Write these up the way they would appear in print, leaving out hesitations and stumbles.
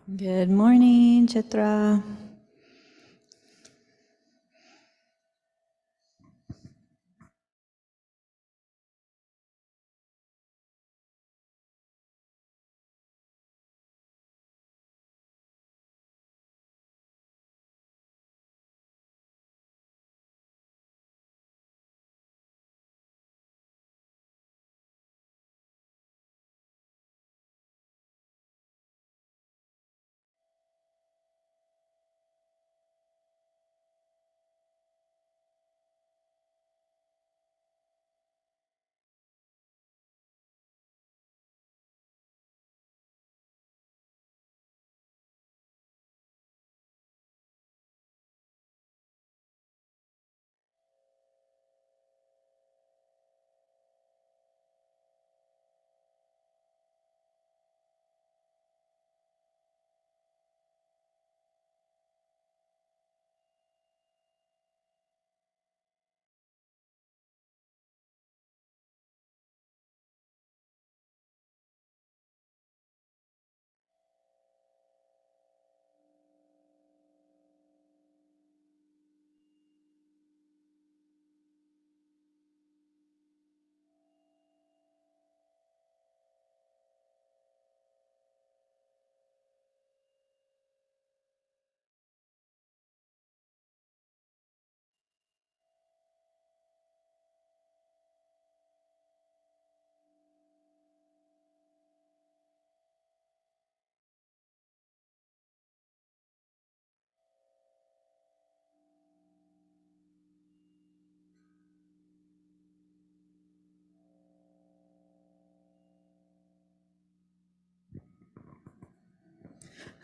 Good morning, Chitra.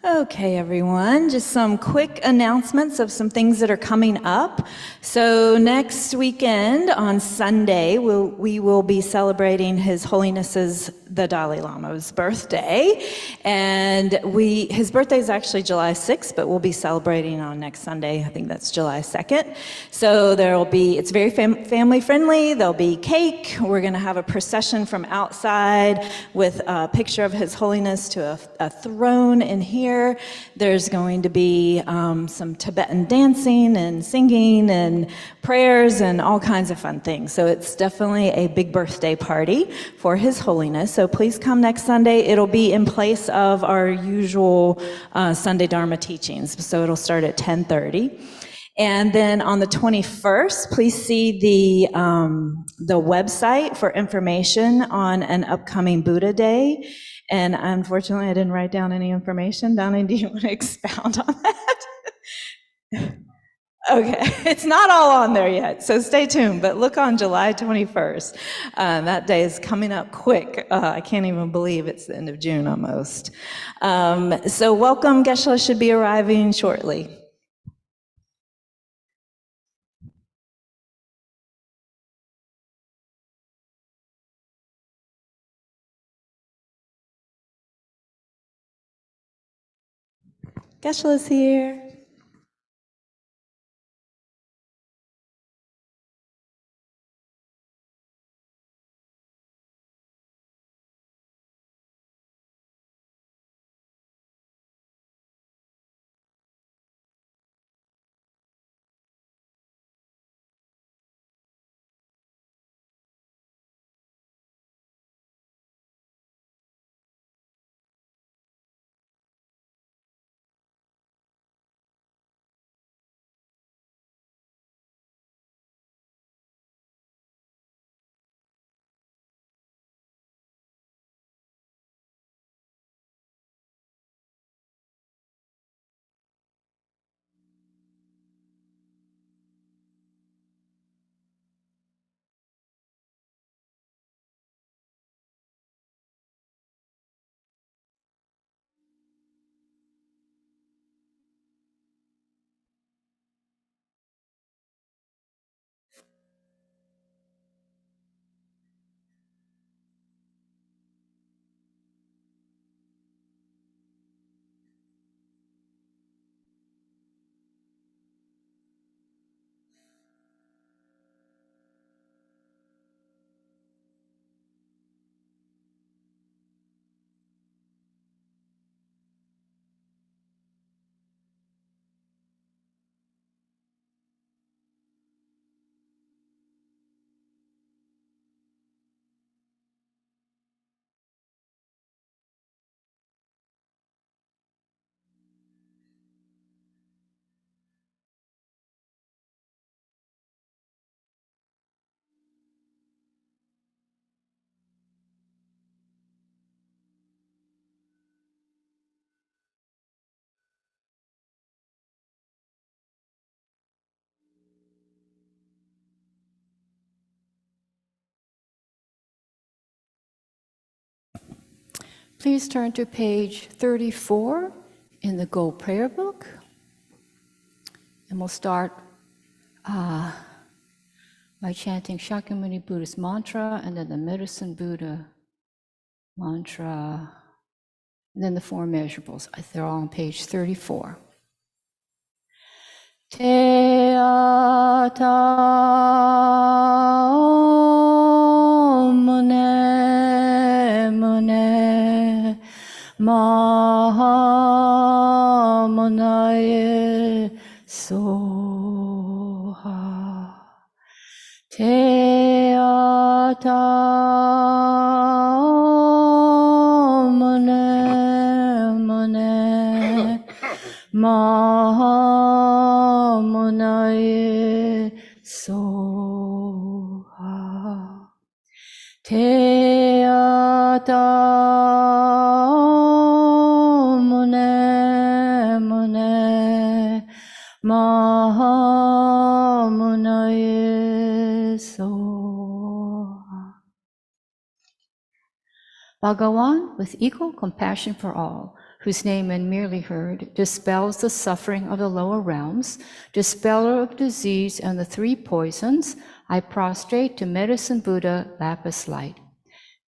Okay, everyone, just some quick announcements of some things that are coming up. So next weekend on Sunday, we will be celebrating His Holiness's the Dalai Lama's birthday. And his birthday is actually July 6th, but we'll be celebrating on next Sunday. I think that's July 2nd. So it's very family friendly. There'll be cake. We're going to have a procession from outside with a picture of His Holiness to a throne in here. There's going to be some Tibetan dancing and singing and prayers and all kinds of fun things. So it's definitely a big birthday party for His Holiness. So please come next Sunday. It'll be in place of our usual Sunday Dharma teachings. So it'll start at 10:30. And then on the 21st, please see the website for information on an upcoming Buddha Day. And unfortunately, I didn't write down any information. Donna, do you want to expound on that? Okay, it's not all on there yet, so stay tuned, but look on July 21st. That day is coming up quick. I can't even believe it's the end of June almost. So welcome, Geshe should be arriving shortly. Geshe-la's here. Please turn to page 34 in the Gold Prayer Book. And we'll start by chanting Shakyamuni Buddha's mantra, and then the Medicine Buddha mantra, and then the four measurables. They're all on page 34. Te ata mune mune maha munaye soha. Te ata mune mune maha munaye soha. Te ata mune mune maha munaye soha. Bhagawan, with equal compassion for all, whose name when merely heard dispels the suffering of the lower realms, dispeller of disease and the three poisons, I prostrate to Medicine Buddha, Lapis Light.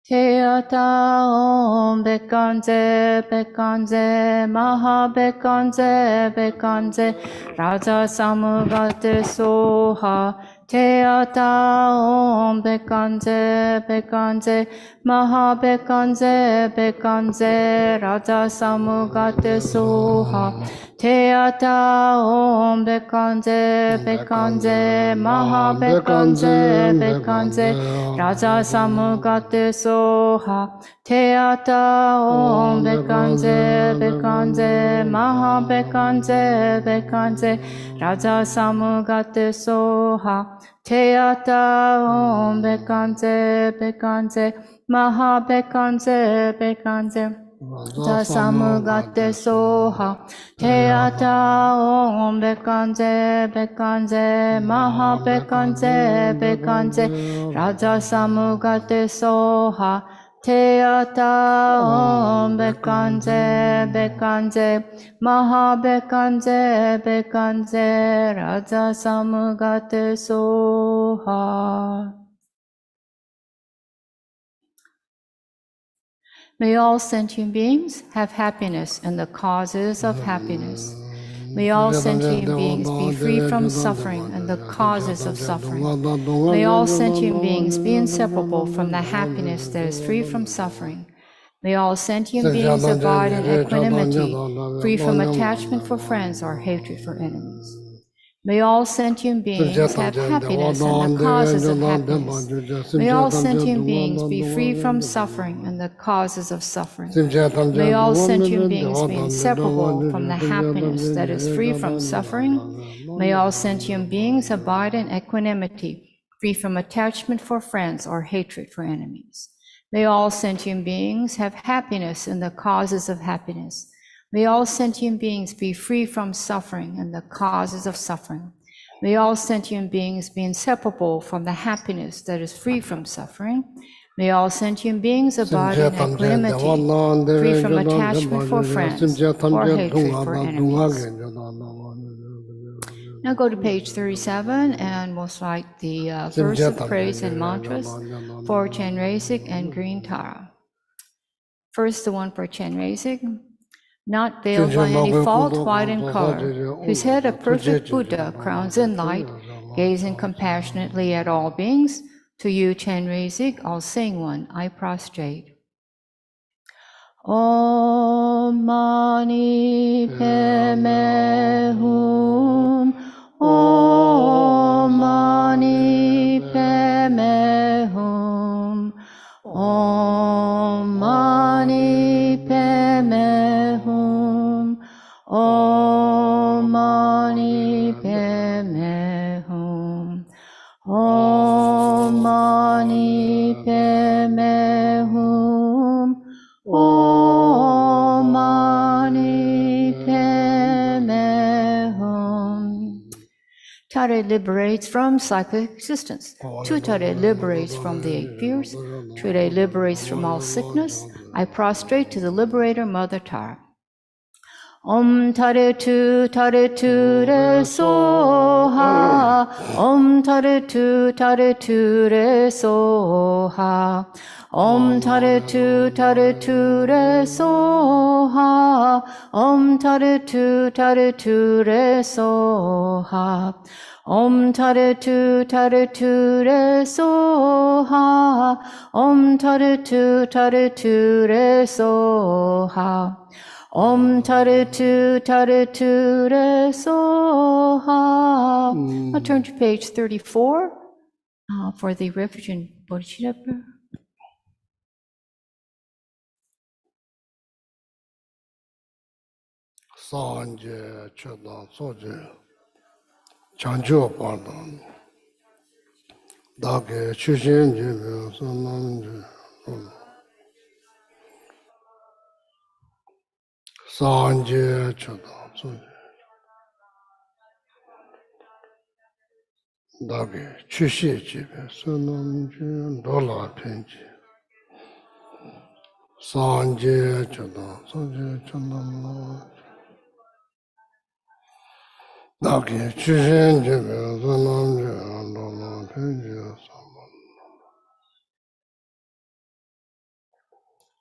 Te ata om bekanze bekanze maha bekanze bekanze raja samugate soha. Te ata om bekanze bekanze maha bekanze bekanze raja samugate soha. Te ata om bekanze bekanze maha bekanze bekanze raja samugate soha. Te ata om bekanze bekanze maha bekanze bekanze raja samugate soha. Te ata om bekanze bekanze maha bekanze bekanze raja samugate soha. Te ata om bekanze bekanze maha bekanze bekanze raja samugate soha. Te ata om bekanze bekanze maha bekanze bekanze raja samugate soha. May all sentient beings have happiness and the causes of happiness. May all sentient beings be free from suffering and the causes of suffering. May all sentient beings be inseparable from the happiness that is free from suffering. May all sentient beings abide in equanimity, free from attachment for friends or hatred for enemies. May all sentient beings have happiness and the causes of happiness. May all sentient beings be free from suffering and the causes of suffering. May all sentient beings be inseparable from the happiness that is free from suffering. May all sentient beings abide in equanimity, free from attachment for friends or hatred for enemies. May all sentient beings have happiness and the causes of happiness. May all sentient beings be free from suffering and the causes of suffering. May all sentient beings be inseparable from the happiness that is free from suffering. May all sentient beings abide in equanimity, free from attachment for friends or hatred for enemies. Now go to page 37 and we'll cite the verse of praise and mantras for Chenrezig and Green Tara. First, the one for Chenrezig. Not veiled by any fault, white in color, whose head a perfect Buddha crowns in light, gazing compassionately at all beings, to you, Chenrezig, I'll sing one, I prostrate. Om Mani Padme Hum, Om Mani Padme Hum, Om Mani Padme Hum, Om Mani Padme Hum, Om Mani Padme Hum, Om Mani Padme Hum. Tare Tare liberates from psychic existence. 2 Tare liberates from the 8 fears. 3 Tare liberates from all sickness. I prostrate to the liberator, Mother Tara. Om Tare Tu Re Soha. Om Tare Tu Re Soha. Om Tare Tu Re Soha. Om Tare Tu Re Soha. Om Tare Tu Re Soha. Om Tare Tu Re Soha. Om Tare Tu Re Soha. I'll turn to page 34 for the refuge Bodhisattva. Sanje Chodan Soje Chanjo Pardon Dage Chushin Jim Sananje Sanje Chodan Soje Dage Chushi Jim Sananje Dola Pinji Sanje Chodan Soje Chodan Dage Chushin Jim Sananje Dola Pinji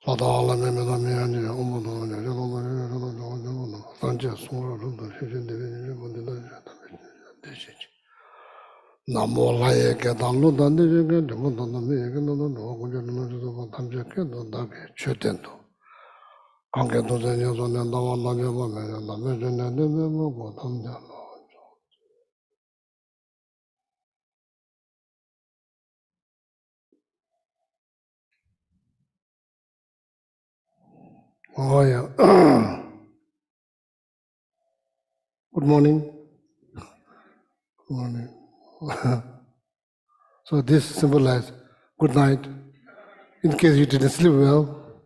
Sadala Memela Miani, Omodo, Sanchez, Namo Laye Kedalu, Dandi, Tamjak, Chutendo. Kanketo Zenyason and Davala and the Virgin and the Tamja. Oh, yeah. Good morning. Good morning. So this symbolizes good night. In case you didn't sleep well.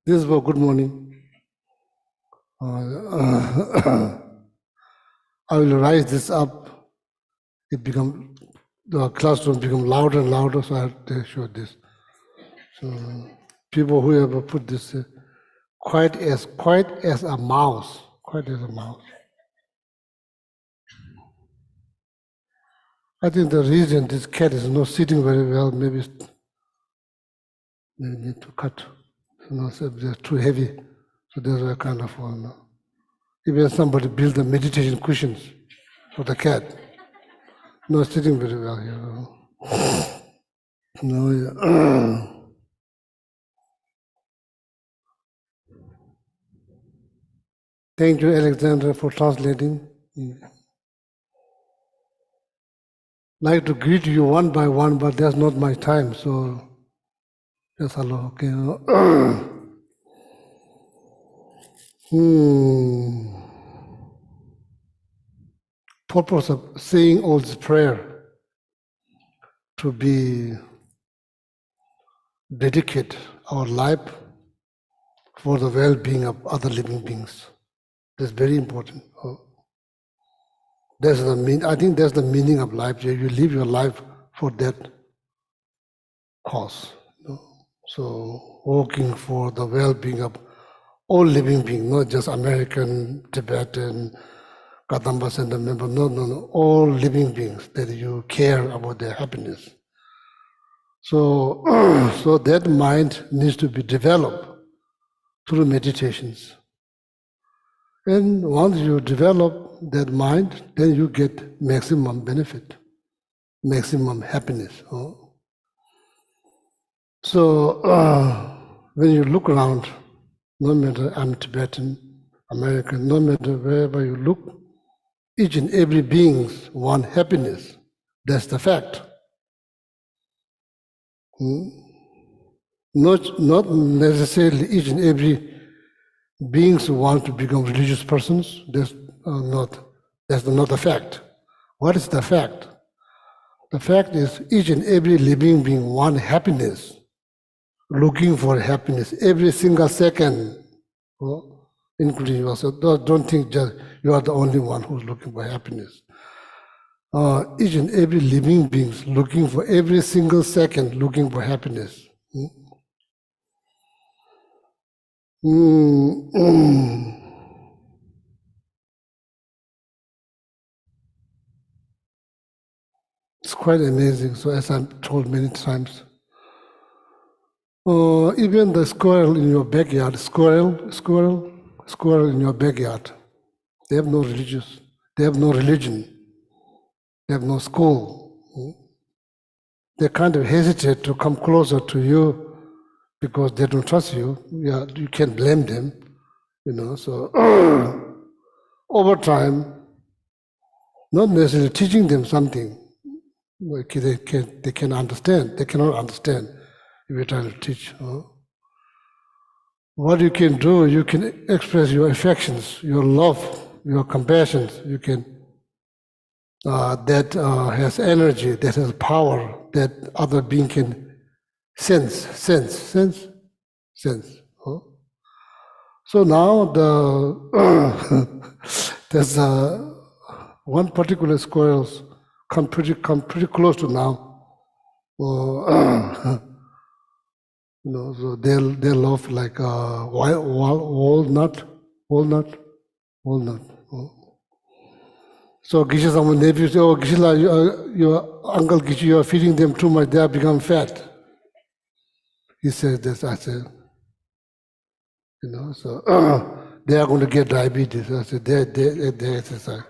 This is for good morning. I will rise this up. The classroom become louder and louder, so I have to show this. So people who ever put this quiet as a mouse, quiet as a mouse. I think the reason this cat is not sitting very well, maybe they need to cut. So they're too heavy, so there's a kind of one. Even somebody built the meditation cushions for the cat. Not sitting very well here. No, yeah. Thank you, Alexander, for translating. Like to greet you one by one, but that's not my time, so just hello, okay. Purpose of saying all this prayer to be dedicate our life for the well-being of other living beings. That's very important. That's the I think that's the meaning of life. You live your life for that cause. So working for the well-being of all living beings, not just American, Tibetan, Kadambas and the member, no, all living beings, that you care about their happiness. So, so that mind needs to be developed through meditations. And once you develop that mind, then you get maximum benefit, maximum happiness. So when you look around, no matter I'm Tibetan, American, no matter wherever you look, each and every beings want happiness. That's the fact. Not necessarily each and every beings want to become religious persons. That's not the fact. What is the fact? The fact is each and every living being want happiness. looking for happiness every single second, including yourself. Don't think just you are the only one who's looking for happiness. Each and every living being is looking for every single second, looking for happiness. It's quite amazing. So as I'm told many times, even the squirrel in your backyard, squirrel in your backyard, they have no religious, they have no religion, they have no school. They kind of hesitate to come closer to you because they don't trust you. Yeah, you can't blame them, So over time, not necessarily teaching them something, like they can understand. They cannot understand if you're trying to teach. What you can do, you can express your affections, your love, your compassion. You can that has energy, that has power, that other being can sense. So now there's one particular squirrels come pretty close to now. So they love like walnut. So Gishi, someone nephew say, "Oh, Gishila, your uncle Gishi, you are feeding them too much. They have become fat." He says this. I said, so they are going to get diabetes. I said, they exercise,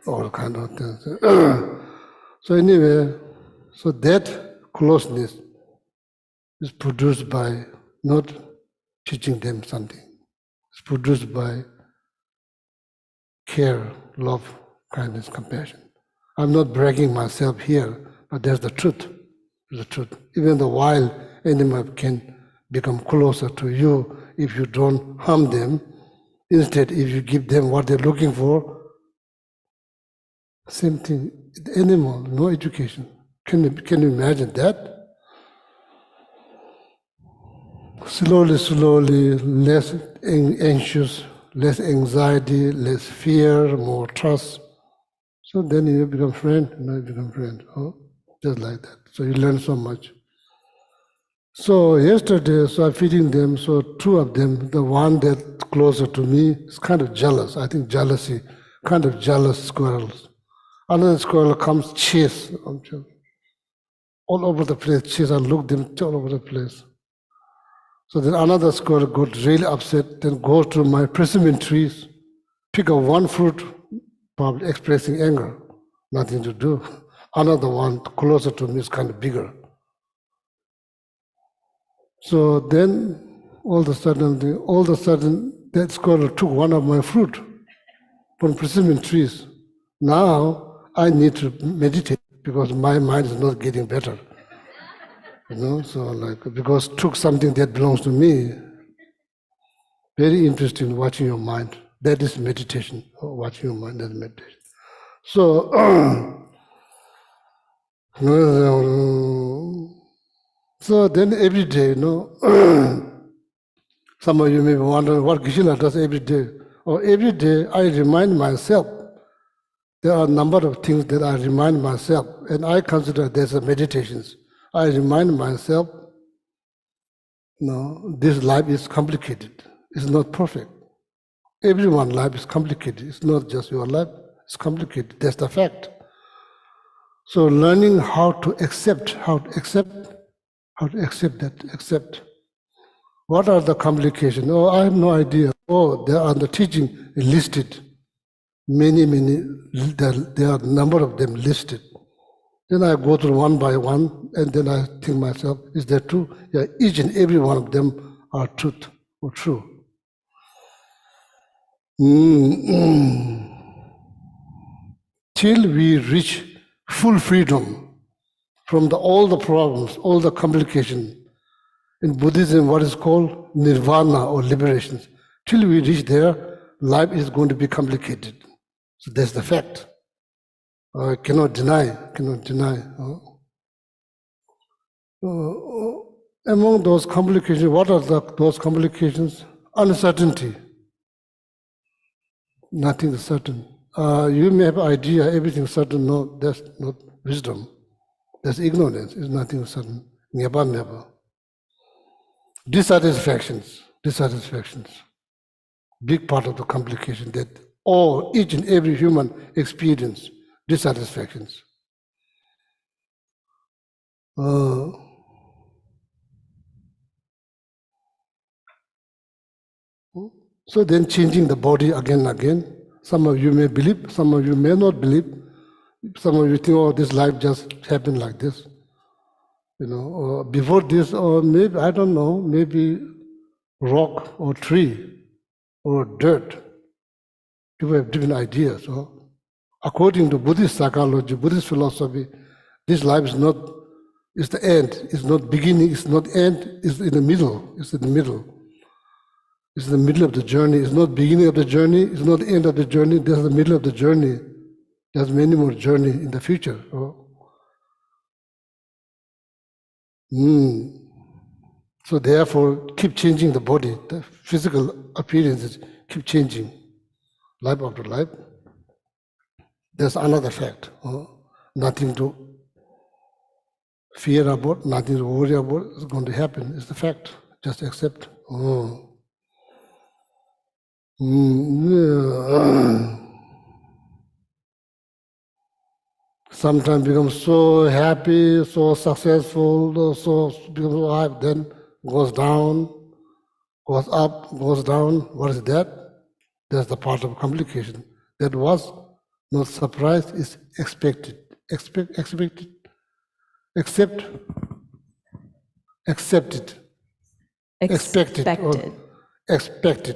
all kind of things. So anyway, so that closeness is produced by not teaching them something. It's produced by care, love, kindness, compassion. I'm not bragging myself here, but that's the truth. The truth. Even the wild animal can become closer to you if you don't harm them. Instead, if you give them what they're looking for, same thing. The animal, no education. Can you imagine that? Slowly, less anxious, less anxiety, less fear, more trust. So then you become friend, just like that. So you learn so much. So yesterday, so I'm feeding them, so two of them, the one that's closer to me is kind of jealous, I think jealousy, kind of jealous squirrels. Another squirrel comes, chase, all over the place, chase, I look them all over the place. So then another squirrel got really upset, then goes to my persimmon trees, pick up one fruit, probably expressing anger, nothing to do. Another one closer to me is kind of bigger. So then all of a sudden, that squirrel took one of my fruit from persimmon trees. Now I need to meditate because my mind is not getting better. So because took something that belongs to me. Very interesting watching your mind. That is meditation. Watching your mind, that's meditation. So, so then every day, some of you may be wondering what Geshe-la does every day. Or every day I remind myself. There are a number of things that I remind myself, and I consider there's a meditations. I remind myself, this life is complicated. It's not perfect. Everyone's life is complicated. It's not just your life. It's complicated. That's the fact. So learning how to accept. What are the complications? Oh, I have no idea. Oh, there are the teaching listed. Many, there are a number of them listed. Then I go through one by one, and then I think myself, is that true? Yeah, each and every one of them are truth or true. Till we reach full freedom from all the problems, all the complications. In Buddhism, what is called nirvana or liberations. Till we reach there, life is going to be complicated. So that's the fact. I cannot deny. Among those complications, what are those complications? Uncertainty. Nothing is certain. You may have idea, everything is certain. No, that's not wisdom. That's ignorance. It's nothing certain. Never. Dissatisfactions. Big part of the complication that each and every human experience dissatisfactions. So then changing the body again and again. Some of you may believe, some of you may not believe. Some of you think, oh, this life just happened like this. Or before this, or maybe, I don't know, maybe rock or tree or dirt. People have different ideas. So according to Buddhist psychology, Buddhist philosophy, this life is the end. It's not beginning, it's not end, it's in the middle. It's in the middle. It's the middle of the journey. It's not beginning of the journey, it's not the end of the journey, there's the middle of the journey. There's many more journey in the future. So therefore, keep changing the body. The physical appearances keep changing, life after life. There's another fact. Nothing to fear about, nothing to worry about. It's going to happen. It's the fact. Just accept. Sometimes become so happy, so successful, so becomes life, then goes down, goes up, goes down. What is that? That's the part of complication. That was not surprised, it's expected. Accepted. Accepted. Expected.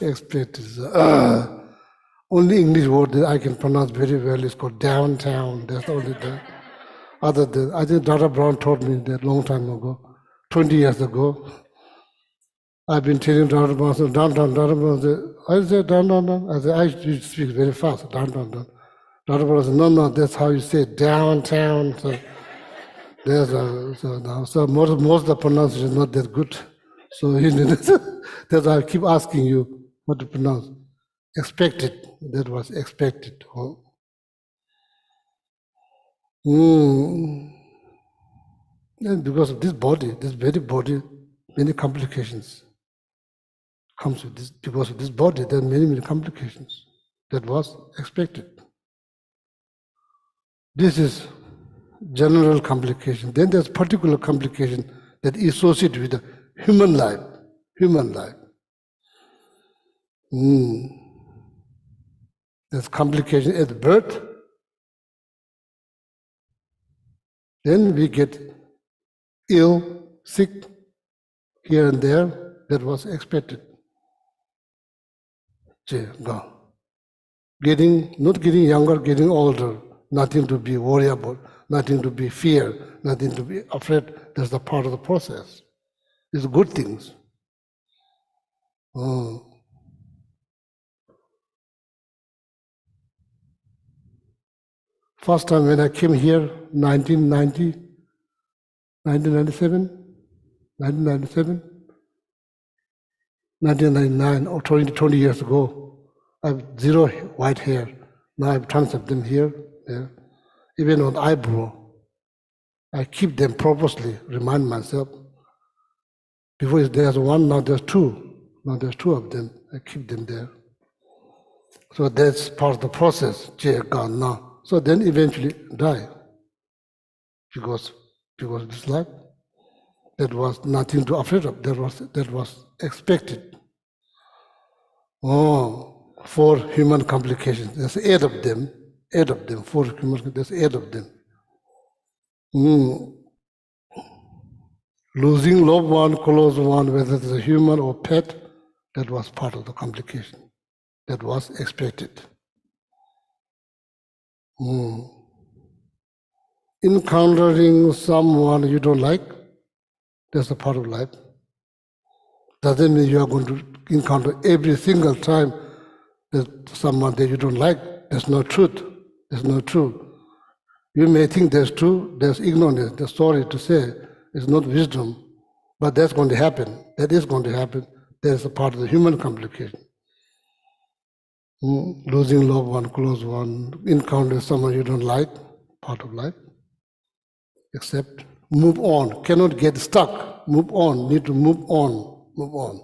Expected. Only English word that I can pronounce very well is called downtown. That's only the other than I think Dr. Brown taught me that long time ago, 20 years ago. I've been telling Dr. Brown, so downtown, Dr. Brown said, I said downtown. I said, I speak very fast, downtown. Dr. Brown said, no, that's how you say it, downtown. So so most of the pronunciation is not that good. So that's why I keep asking you what to pronounce. Expected, that was expected. And because of this body, this very body, many complications comes with this. Because of this body, there are many complications. That was expected. This is general complication. Then there's particular complication that is associated with the human life. There's complication at birth. Then we get ill, sick, here and there. That was expected. Not getting younger, getting older. Nothing to be worried about, nothing to be feared, nothing to be afraid. That's the part of the process. It's good things. First time when I came here, 1999 or 20 years ago, I have zero white hair. Now I have tons of them here, there. Even on eyebrow. I keep them purposely, remind myself. Before there's one, now there's two. Now there's two of them. I keep them there. So that's part of the process. Gone now. So then eventually die. Because this life, that was nothing to afraid of. That was expected. 4 human complications. There's 8 of them. 4 human. There's 8 of them. Losing loved one, close one, whether it's a human or pet, that was part of the complication. That was expected. Encountering someone you don't like, that's a part of life. Doesn't mean you are going to encounter every single time that someone that you don't like. That's not truth. That's not true. You may think there's true, there's ignorance, there's sorry to say, it's not wisdom, but that's going to happen. That is going to happen. That's a part of the human complication. Losing loved one, close one, encounter someone you don't like, part of life. Accept, move on, cannot get stuck, move on, need to move on, move on.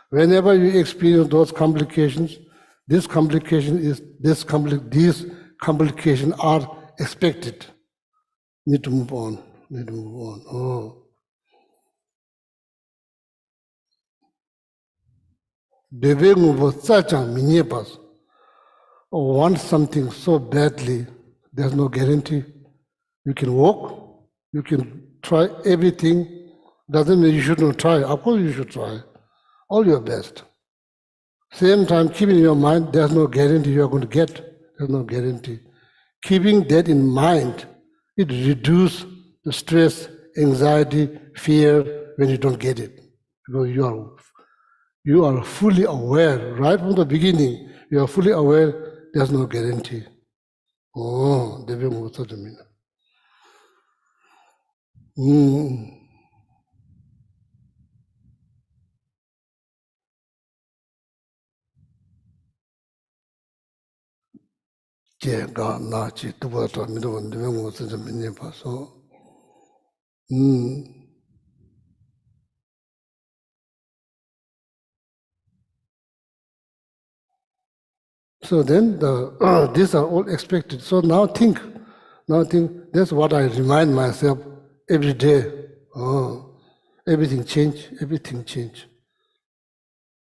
Whenever you experience those complications, these complications are expected. Need to move on, need to move on. Want something so badly, there's no guarantee. You can walk, you can try everything. Doesn't mean you should not try. Of course you should try. All your best. Same time, keeping in your mind, there's no guarantee you are going to get. There's no guarantee. Keeping that in mind, it reduces the stress, anxiety, fear when you don't get it. Because you are fully aware, right from the beginning, you are fully aware there's no guarantee. Oh, Devi Mutsajamina. So then these are all expected. So now think, that's what I remind myself every day. Oh, everything change, everything change.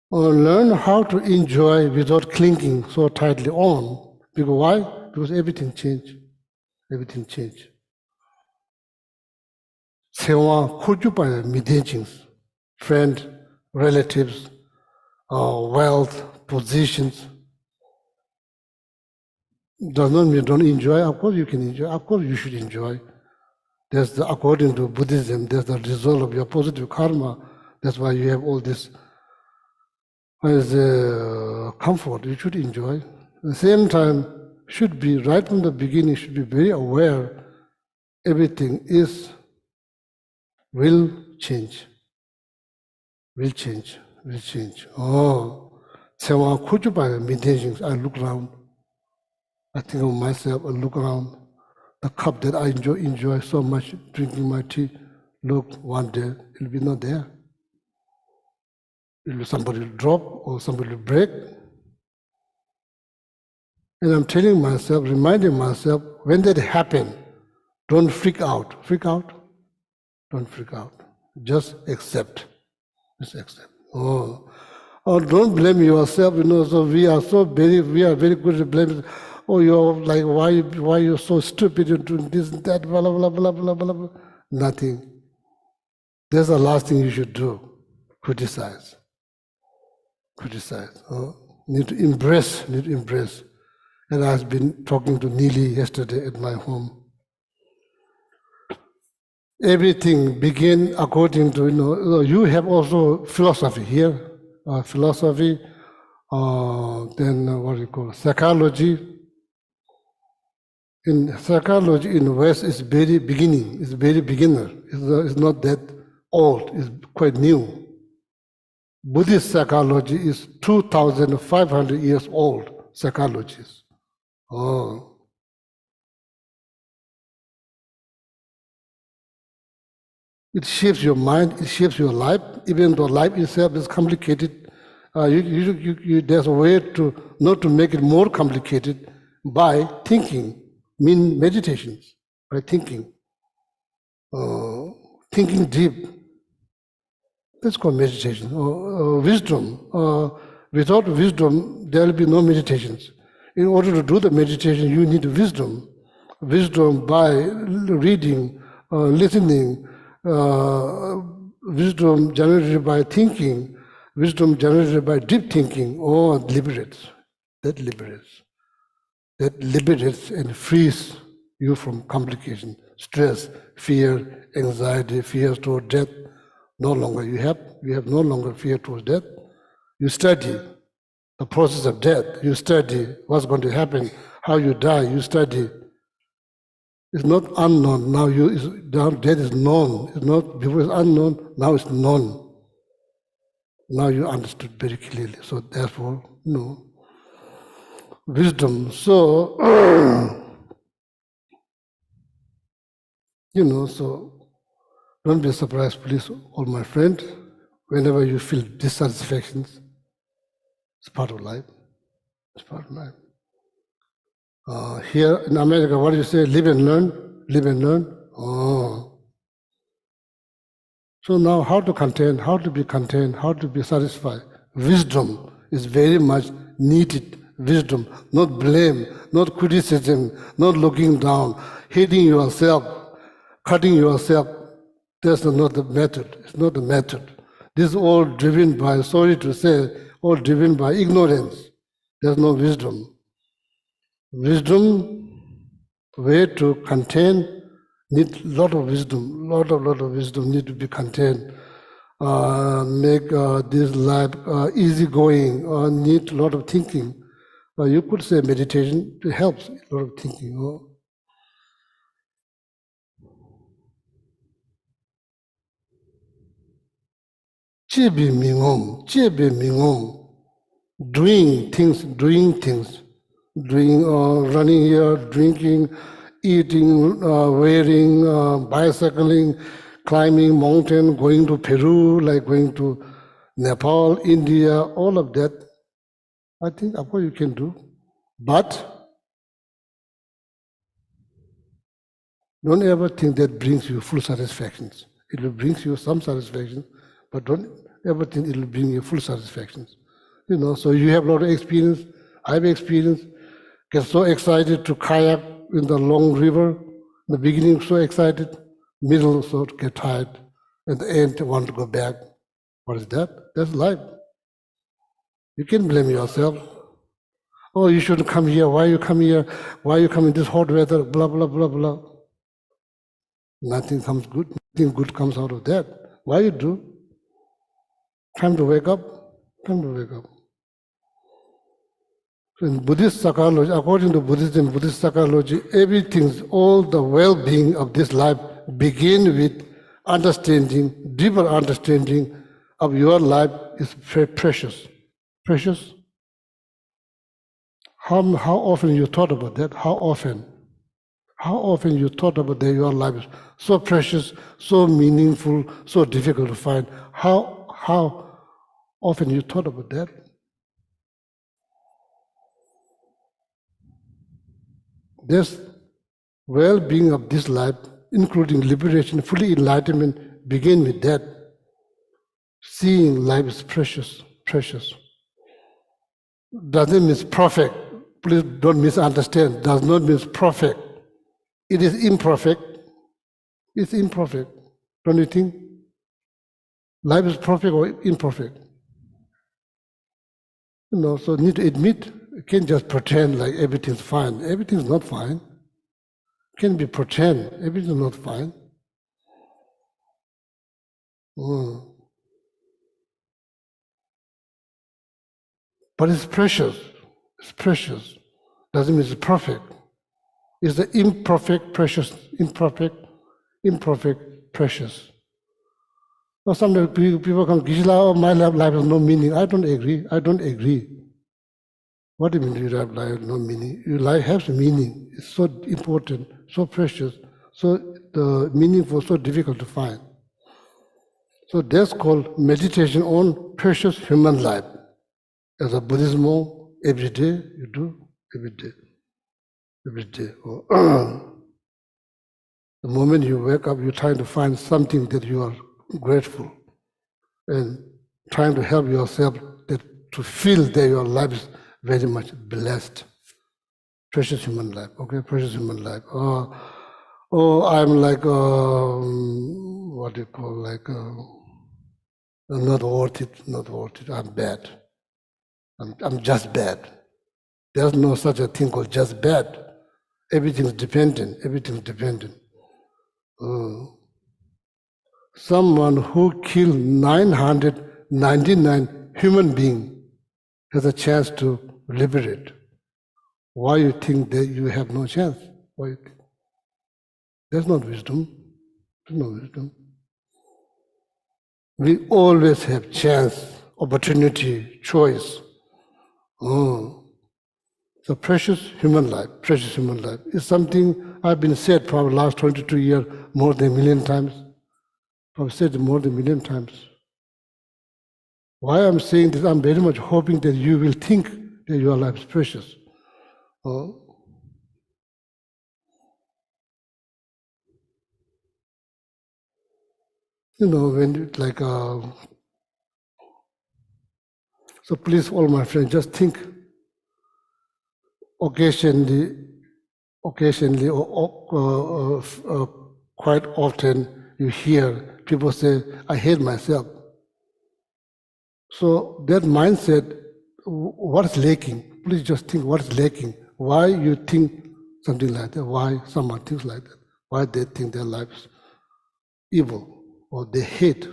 Or learn how to enjoy without clinging so tightly on. Because why? Because everything change. Everything change. Sewa kujupa midejings, friends, relatives, wealth, positions. Does not mean you don't enjoy. Of course you can enjoy. Of course you should enjoy. According to Buddhism, there's the result of your positive karma. That's why you have all this as comfort. You should enjoy. At the same time, should be right from the beginning. Should be very aware. Everything will change. Will change. Will change. Oh, sewa kujupa meditations. I look around. I think of myself. I look around. The cup that I enjoy so much, drinking my tea, look, one day it'll be not there. Somebody will drop or somebody will break. And I'm telling myself, reminding myself, when that happens, don't freak out. Freak out? Don't freak out. Just accept. Just accept. Oh, don't blame yourself. So we are very good at blaming. Oh, you're like, why you're so stupid, you're doing this and that, blah, blah, blah, blah, blah, blah. Nothing. That's the last thing you should do. Criticize. Criticize. Need to embrace. And I've been talking to Neely yesterday at my home. Everything began according to, you have also philosophy here. Philosophy, then what do you call it? Psychology. In psychology in the West, it's very beginning, it's very beginner. It's not that old, it's quite new. Buddhist psychology is 2,500 years old, psychologists. Oh. It shapes your mind, it shapes your life, even though life itself is complicated. There's a way not to make it more complicated by thinking. Meditations, by thinking. Thinking deep. That's called meditation. Wisdom. Without wisdom, there will be no meditations. In order to do the meditation, you need wisdom. Wisdom by reading, listening, wisdom generated by thinking, wisdom generated by deep thinking. Oh, liberates. That liberates. That liberates and frees you from complication, stress, fear, anxiety, fear toward death. No longer you have no longer fear towards death. You study the process of death. You study what's going to happen, how you die. You study It's not unknown. Now that is known. It's not before it's unknown, now it's known. Now you understood very clearly. So therefore, wisdom. So, so don't be surprised, please, all my friends. Whenever you feel dissatisfactions, it's part of life. It's part of life. Here in America, what do you say? Live and learn. Live and learn. Oh. So now, how to contain? How to be content? How to be satisfied? Wisdom is very much needed. Wisdom, not blame, not criticism, not looking down, hating yourself, cutting yourself. That's not the method. It's not the method. This is all driven by, sorry to say, all driven by ignorance. There's no wisdom. Wisdom, way to contain, need a lot of wisdom, lot of wisdom need to be contained. Make this life easygoing, need a lot of thinking. You could say meditation helps, a lot of thinking. Jebe mingong, doing things, running here, drinking, eating, wearing, bicycling, climbing mountain, going to Peru, like going to Nepal, India, all of that. I think of course you can do, but don't ever think that brings you full satisfactions. It will bring you some satisfaction, but don't ever think it will bring you full satisfactions. So you have a lot of experience. I have experience. Get so excited to kayak in the long river. In the beginning, so excited. Middle, so get tired. At the end, want to go back. What is that? That's life. You can't blame yourself. Oh, you shouldn't come here. Why you come here? Why you come in this hot weather? Blah, blah, blah, blah. Nothing comes good. Nothing good comes out of that. Why you do? Time to wake up. Time to wake up. So in Buddhist psychology, according to Buddhism, Buddhist psychology, everything, all the well-being of this life begin with understanding, deeper understanding of your life is very precious. Precious? How often you thought about that? How often? How often you thought about that your life is so precious, so meaningful, so difficult to find? How often you thought about that? This well-being of this life, including liberation, fully enlightenment, begin with that. Seeing life is precious, precious. Doesn't mean perfect. Please don't misunderstand. Does not mean perfect. It is imperfect. It's imperfect. Don't you think? Life is perfect or imperfect? So need to admit. You can't just pretend like everything's fine. Everything's not fine. Can't be pretend. Everything's not fine. But it's precious. It's precious. Doesn't mean it's perfect. It's the imperfect, precious, imperfect, precious. Now sometimes people come, Gisela, my life has no meaning. I don't agree. What do you mean your life has no meaning? Your life has meaning. It's so important, so precious, so the meaningful, so difficult to find. So that's called meditation on precious human life. As a Buddhism, every day you do, every day. The moment you wake up, you're trying to find something that you are grateful and trying to help yourself to feel that your life is very much blessed. Precious human life, okay? Precious human life. I'm like, what do you call, I'm not worth it, I'm bad. I'm just bad. There's no such a thing called just bad. Everything's dependent. Someone who killed 999 human beings has a chance to liberate. Why you think that you have no chance? Why? That's not wisdom. There's no wisdom. We always have chance, opportunity, choice. Oh. So precious human life is something I've been said probably last 22 years more than 1,000,000 times. I've said it more than 1,000,000 times. Why I'm saying this, I'm very much hoping that you will think that your life is precious. Oh. When it like, so please, all my friends, just think occasionally, or quite often, you hear people say, I hate myself. So that mindset, what's lacking? Please just think what's lacking. Why you think something like that? Why someone thinks like that? Why they think their life is evil or they hate?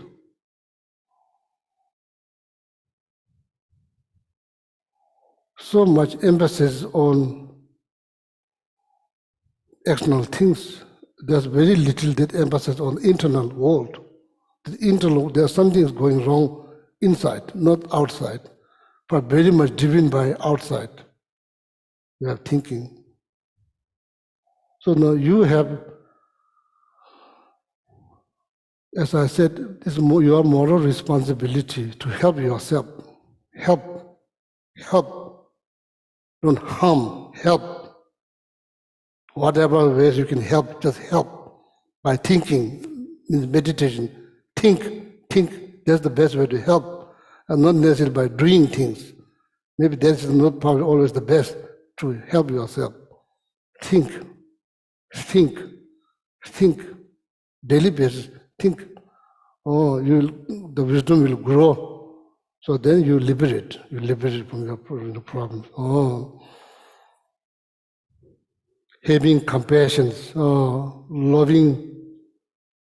So much emphasis on external things. There's very little that emphasis on internal world. There's something going wrong inside, not outside, but very much driven by outside. We are thinking. So now you have, as I said, it's your moral responsibility to help yourself. Help. Don't harm, help. Whatever ways you can help, just help. By thinking, in meditation, think. That's the best way to help, and not necessarily by doing things. Maybe that's not probably always the best to help yourself. Think. Daily basis, think. Oh, the wisdom will grow. So then you liberate from your problems. Oh, having compassion,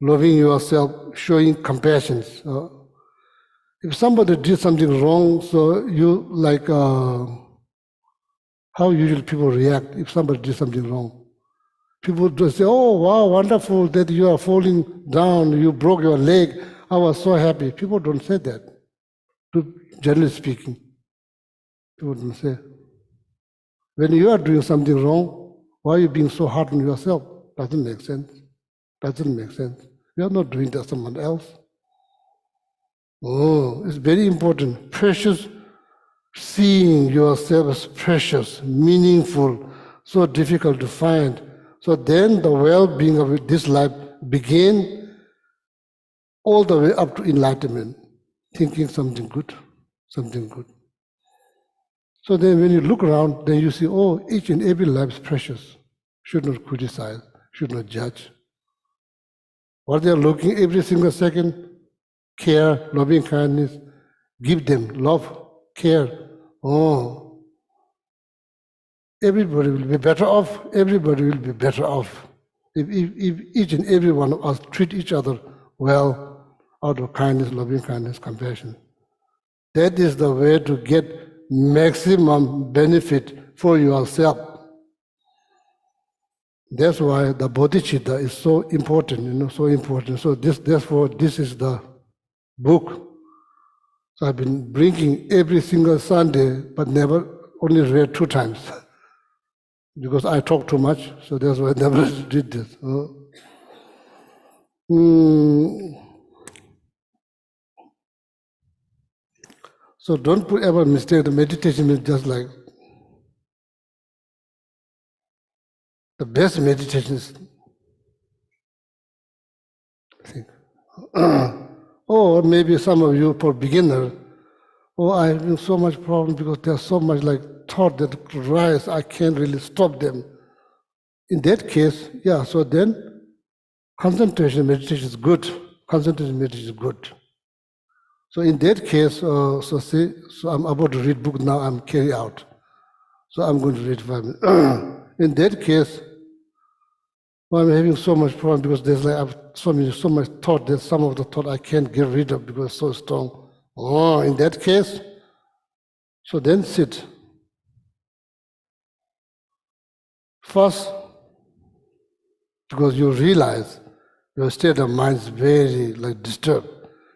loving yourself, showing compassion. If somebody did something wrong, so you like how usually people react if somebody did something wrong. People just say, "Oh, wow, wonderful that you are falling down. You broke your leg. I was so happy." People don't say that. Generally speaking, people don't say. When you are doing something wrong, why are you being so hard on yourself? Doesn't make sense. You are not doing that to someone else. Oh, it's very important. Precious, seeing yourself as precious, meaningful, so difficult to find. So then the well-being of this life begin all the way up to enlightenment, thinking something good. So then when you look around, then you see, oh, each and every life is precious. Should not criticize, should not judge. What they are looking every single second, care, loving kindness, give them love, care. Oh, everybody will be better off. If each and every one of us treat each other well, out of kindness, loving kindness, compassion. That is the way to get maximum benefit for yourself. That's why the bodhicitta is so important, so important. So therefore, this is the book. So I've been bringing every single Sunday, but only read 2 times. Because I talk too much, so that's why I never did this. So don't ever mistake the meditation is just like the best meditation is. I think. Or maybe some of you for beginner, I have been so much problem because there's so much like thought that rise, I can't really stop them. In that case, so then concentration meditation is good. So in that case, so I'm about to read book now, I'm carry out. So I'm going to read 5 minutes. In that case, I'm having so much problem because there's like so much thought that some of the thought I can't get rid of because it's so strong. In that case, so then sit. First, because you realize your state of mind is very disturbed.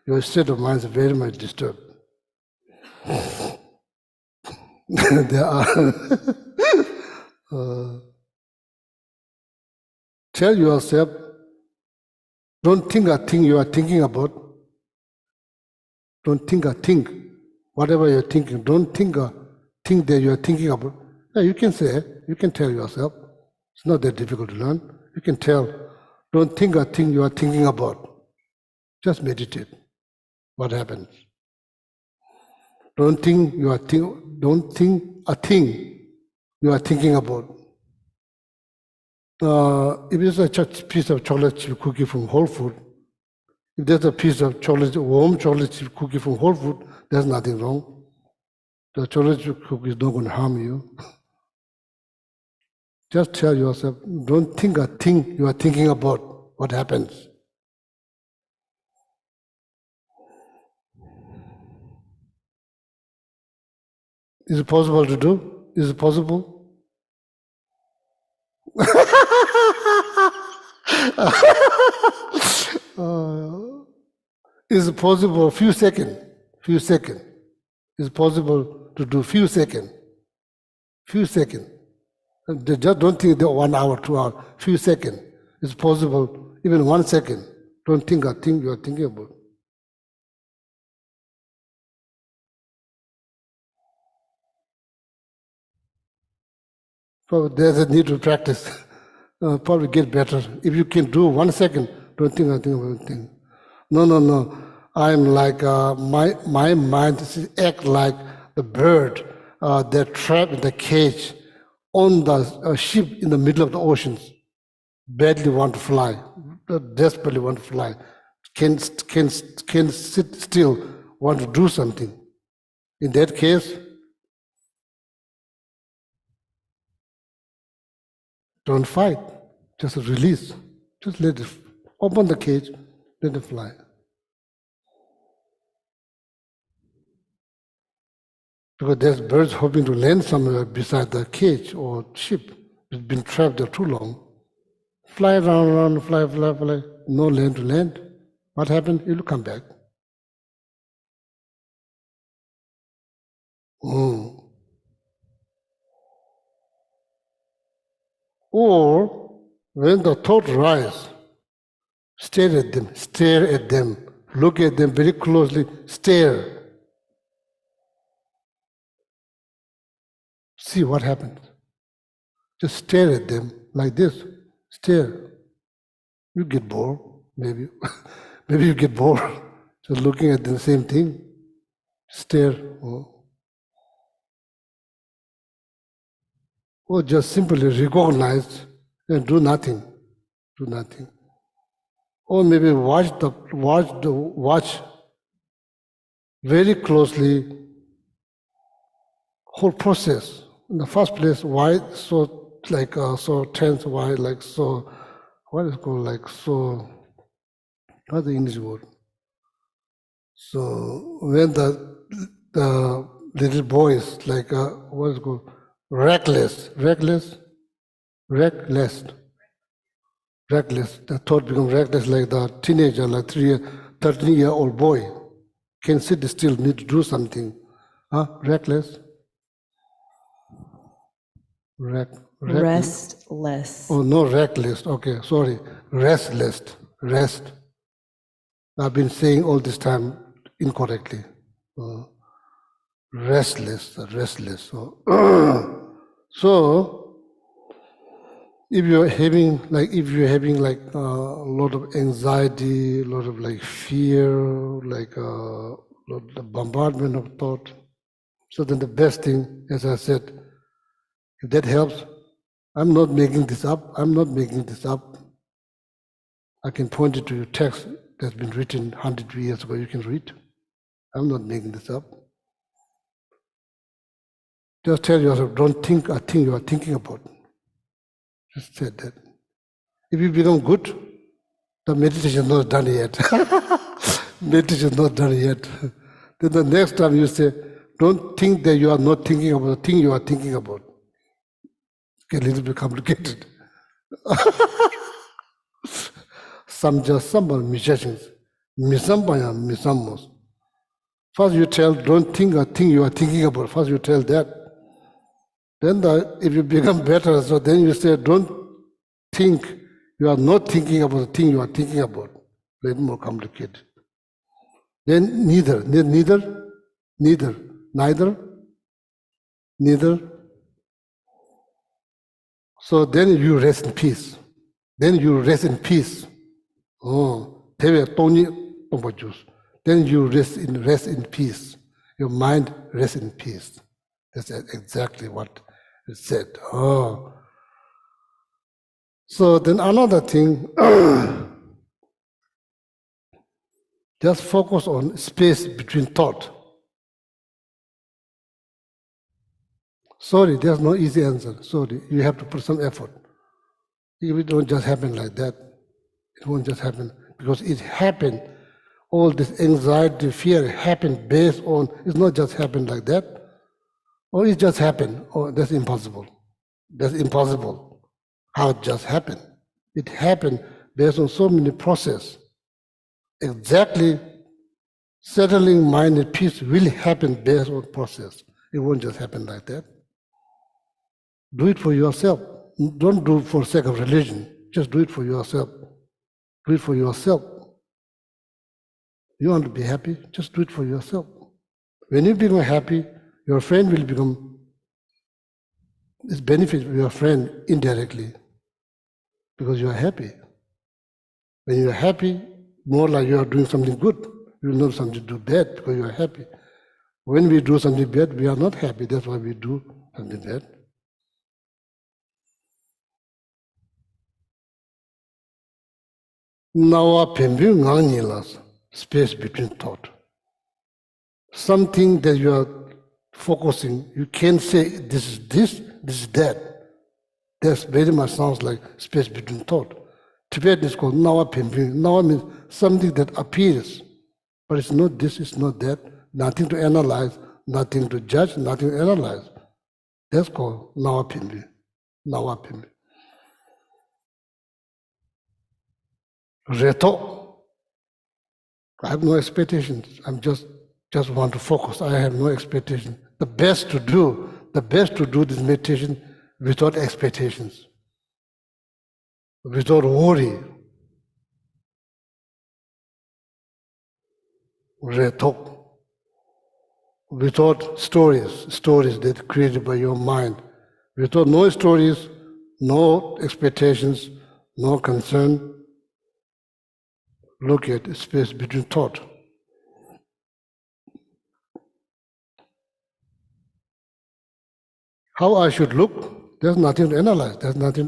Your state of mind is very much disturbed. There are tell yourself, don't think a thing you are thinking about. Don't think a thing. Whatever you're thinking, don't think a thing that you're thinking about. Yeah, you can tell yourself. It's not that difficult to learn. You can tell. Don't think a thing you are thinking about. Just meditate. What happens? Don't think a thing you are thinking about. If it's a piece of chocolate chip cookie from Whole Food, if there's a piece of warm chocolate chip cookie from Whole Food, there's nothing wrong. The chocolate chip cookie is not going to harm you. Just tell yourself, don't think a thing you are thinking about. What happens? Is it possible to do? Is it possible? Is it possible? Few seconds. Is it possible to do few seconds? Just don't think the 1 hour, 2 hours. Few seconds. It's possible. Even 1 second. Don't think a thing you are thinking about. So there's a need to practice. Probably get better. If you can do 1 second, don't think a thing about thing. No. I'm like, my mind act like the bird they're trapped in the cage on the ship in the middle of the oceans. Badly want to fly, desperately want to fly. Can sit still, want to do something. In that case, don't fight, just release. Just let it, open the cage, let it fly. Because there's birds hoping to land somewhere beside the cage or ship. It's been trapped there too long. Fly around, fly. No land to land. What happened? It will come back. Or when the thought rise, stare at them, look at them very closely, stare. See what happens. Just stare at them like this. Stare. You get bored, maybe. Maybe you get bored. Just looking at the same thing. Stare. Or just simply recognize and do nothing. Do nothing. Or maybe watch very closely whole process. In the first place, why so so tense? Why so? What is it called so? What's the English word? So when the little boys what is it called? Reckless. The thought becomes reckless, like the teenager, like 13-year-old boy, can sit still, need to do something. Reckless. Restless. Oh, no, reckless. Okay, sorry. Restless. Rest. I've been saying all this time incorrectly. Restless. So, if you're having a lot of anxiety, a lot of fear, a lot of bombardment of thought, so then the best thing, as I said, if that helps, I'm not making this up. I can point it to your text that's been written 100 years ago. You can read. I'm not making this up. Just tell yourself, don't think a thing you are thinking about. Just say that. If you become good, the meditation is not done yet. Meditation is not done yet. Then the next time you say, don't think that you are not thinking about the thing you are thinking about. It's a little bit complicated. samjasambal mishations, misambaya misamos. First you tell, don't think a thing you are thinking about. First you tell that. Then if you become better, so then you say, don't think, you are not thinking about the thing you are thinking about. A little more complicated. Then neither. So then you rest in peace. Oh, then you rest in peace. Your mind rests in peace. That's exactly what it said. Oh. So then another thing, just focus on space between thought. Sorry, there's no easy answer. Sorry, you have to put some effort. It won't just happen like that. It won't just happen because it happened. All this anxiety, fear happened based on, it's not just happened like that. Or it just happened. Oh, that's impossible. That's impossible. How it just happened. It happened based on so many processes. Exactly settling mind and peace will happen based on process. It won't just happen like that. Do it for yourself. Don't do it for sake of religion. Just do it for yourself. Do it for yourself. You want to be happy? Just do it for yourself. When you become happy, your friend will become, this benefits your friend indirectly because you are happy. When you are happy, more like you are doing something good. You will not something to do bad because you are happy. When we do something bad, we are not happy. That's why we do something bad. Now, space between thought. Something that you are focusing, you can't say this is this is that. That very much sounds like space between thought. Tibetan is called Nawa Pimping. Nawa means something that appears, but it's not this, it's not that. Nothing to analyze, nothing to judge, nothing to analyze. That's called Nawa Pimping. Nawa Pimping. Reto. I have no expectations. I'm just want to focus. I have no expectation. The best to do this meditation without expectations, without worry. Reto. Without stories that created by your mind. Without no stories, no expectations, no concern. Look at space between thought. How I should look, there's nothing to analyze, nothing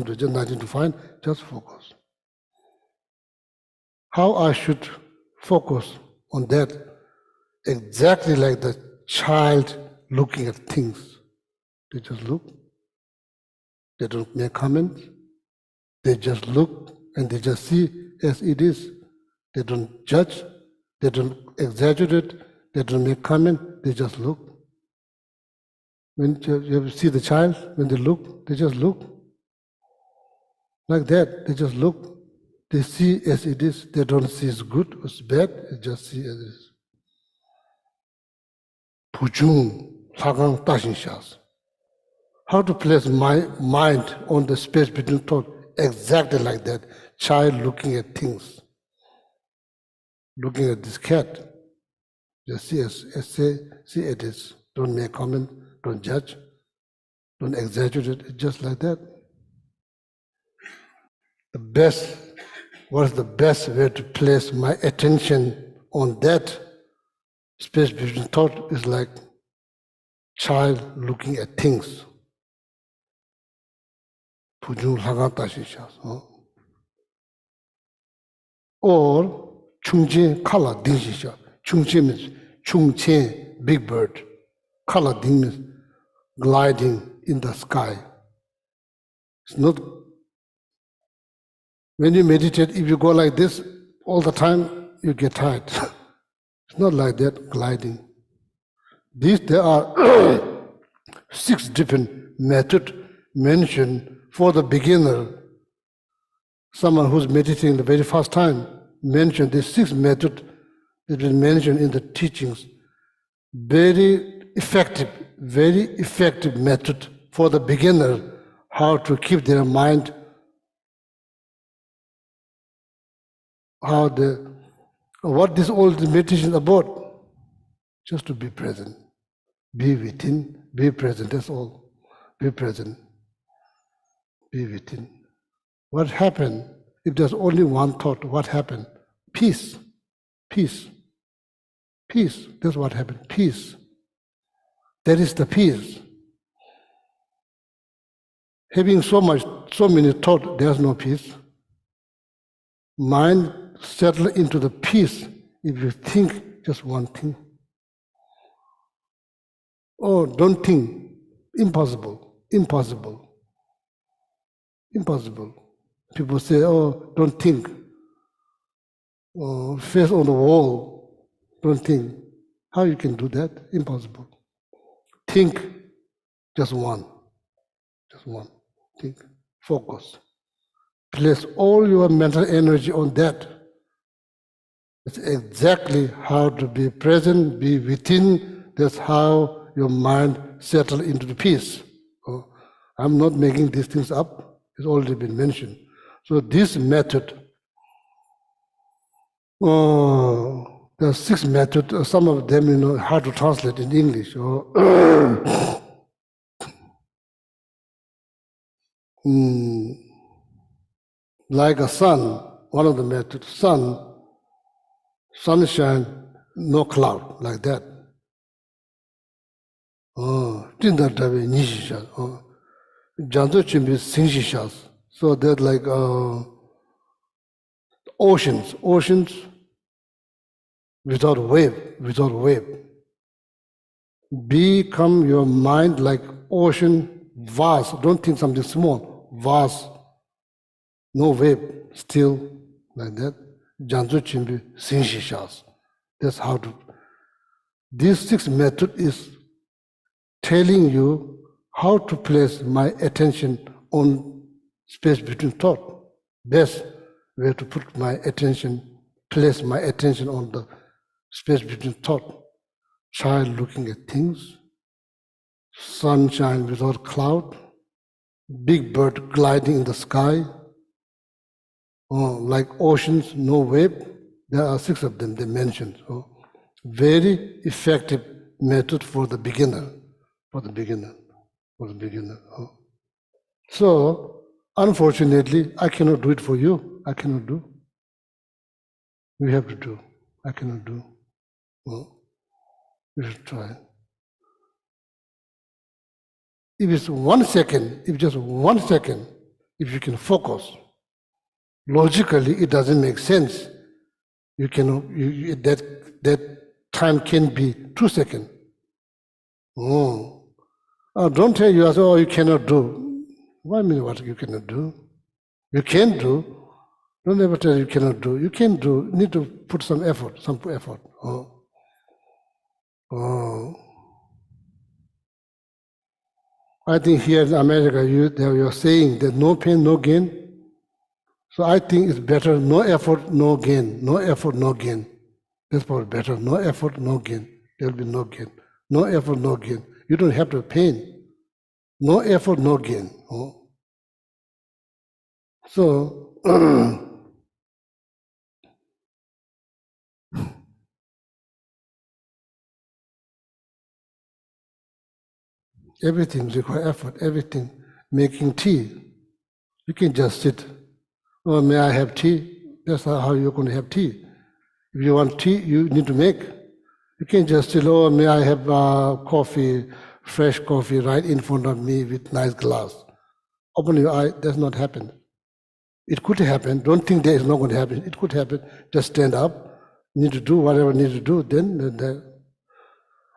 to find, just focus. How I should focus on that, exactly like the child looking at things. They just look, they don't make comments, they just look and they just see as it is. They don't judge, they don't exaggerate, they don't make comment, they just look. When you see the child, when they look, they just look. Like that, they just look. They see as it is, they don't see it's good or it's bad, they just see as it is. Pujung, Lagang Tashinshas. How to place my mind on the space between thought, exactly like that. Child looking at things. Looking at this cat, just see it is. Don't make comment, don't judge, don't exaggerate, it's just like that. What is the best way to place my attention on that space between thought is like child looking at things. Or Chungchen Kala Ding Shisha. Chungchen means Chungchen, big bird. Kala Ding means gliding in the sky. It's not, when you meditate, if you go like this all the time, you get tired. It's not like that, gliding. There are 6 different methods mentioned for the beginner. someone who's meditating the very first time mentioned this 6 method that been mentioned in the teachings. Very effective method for the beginner, how to keep their mind, what this all the meditation is about. Just to be present, be within, be present, that's all. Be present, be within. What happened? If there's only one thought, what happened? Peace, peace, peace. That's what happened, peace. That is the peace. Having so many thoughts, there's no peace. Mind settle into the peace if you think just one thing. Oh, don't think. Impossible, impossible, impossible. People say, oh, don't think. Oh, face on the wall, don't think. How you can do that? Impossible. Think, just one. Think, focus. Place all your mental energy on that. It's exactly how to be present, be within. That's how your mind settle into the peace. Oh, I'm not making these things up. It's already been mentioned. So this method, there are 6 methods. Some of them, hard to translate in English. Like a sun, one of the methods, sunshine, no cloud, like that. So that like oceans without wave. Become your mind like ocean, vast. Don't think something small, vast. No wave, still like that. Janzu Chimbi Sinshishas. That's how to. This 6 method is telling you how to place my attention on space between thought. Best way to put my attention, place my attention on the space between thought. Child looking at things, sunshine without cloud, big bird gliding in the sky, like oceans, no wave. There are 6 of them they mentioned. So very effective method for the beginner. So unfortunately, I cannot do it for you. I cannot do. You have to do. I cannot do. Well, you should try. If it's 1 second, if just 1 second, if you can focus, logically it doesn't make sense. You cannot. That time can be 2 seconds. Don't tell you, oh, you cannot do. What do you mean what you cannot do? You can do. Don't ever tell you cannot do. You can do. You need to put some effort. I think here in America, you're saying that no pain, no gain. So I think it's better, no effort, no gain. No effort, no gain. That's probably better. No effort, no gain. There will be no gain. No effort, no gain. You don't have to have pain. No effort, no gain. So, everything requires effort, everything. Making tea, you can just sit. Oh, may I have tea? That's how you're going to have tea. If you want tea, you need to make. You can't just say, oh, may I have coffee, fresh coffee right in front of me with nice glass. Open your eye, that's not happen. It could happen. Don't think that it's not going to happen. It could happen. Just stand up. Need to do whatever need to do. Then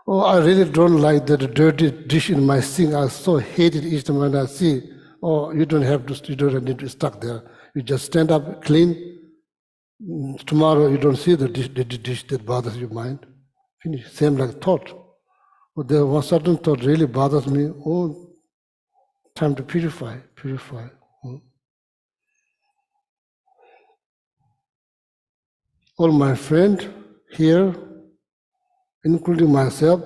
oh, I really don't like that dirty dish in my sink. I so hate it each time when I see. Oh, you don't need to stuck there. You just stand up, clean. Tomorrow you don't see the dish that bothers your mind. Finish. Same like thought. Oh, there was certain thought really bothers me. Oh, time to purify. all my friends here, including myself,